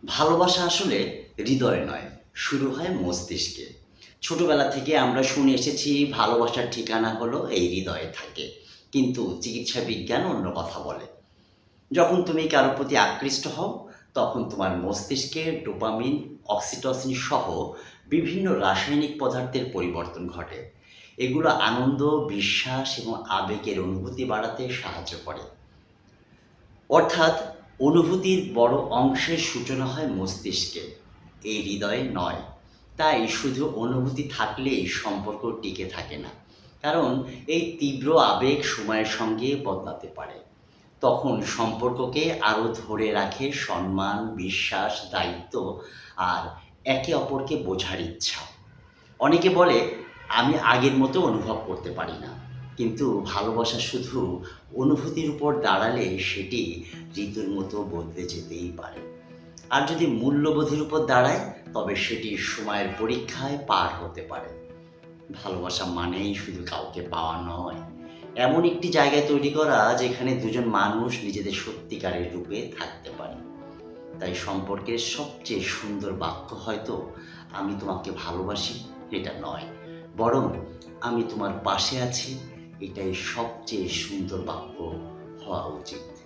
ভালোবাসা আসলে হৃদয়ে নয়, শুরু হয় মস্তিষ্কে। ছোটবেলা থেকে আমরা শুনে এসেছি ভালোবাসার ঠিকানা হলো এই হৃদয়ে থাকে। কিন্তু চিকিৎসা বিজ্ঞান অন্য কথা বলে। যখন তুমি কারো প্রতি আকৃষ্ট হও, তখন তোমার মস্তিষ্কে ডোপামিন, অক্সিটোসিন সহ বিভিন্ন রাসায়নিক পদার্থের পরিবর্তন ঘটে। এগুলো আনন্দ, বিশ্বাস এবং আবেগের অনুভূতি বাড়াতে সাহায্য করে। অর্থাৎ অনুভূতির বড় অংশের সূচনা হয় মস্তিষ্কে, এই হৃদয়ে নয়। তাই শুধু অনুভূতি থাকলেই সম্পর্ক টিকে থাকে না। কারণ এই তীব্র আবেগ সময়ের সঙ্গে বদলাতে পারে। তখন সম্পর্ককে আরও ধরে রাখে সম্মান, বিশ্বাস, দায়িত্ব আর একে অপরকে বোঝার ইচ্ছা। অনেকে বলে, আমি আগের মতো অনুভব করতে পারি না। কিন্তু ভালোবাসা শুধু অনুভূতির উপর দাঁড়ালে সেটি ঋতুর মতো বদলে যেতেই পারে। আর যদি মূল্যবোধের উপর দাঁড়ায়, তবে সেটি সময়ের পরীক্ষায় পার হতে পারে। ভালোবাসা মানেই শুধু কাউকে পাওয়া নয়, এমন একটি জায়গায় তৈরি করা যেখানে দুজন মানুষ নিজেদের সত্যিকারের রূপে থাকতে পারে। তাই সম্পর্কের সবচেয়ে সুন্দর বাক্য হয়তো আমি তোমাকে ভালোবাসি এটা নয়, বরং আমি তোমার পাশে আছি, এটাই সবচেয়ে সুন্দর বাক্য হওয়া উচিত।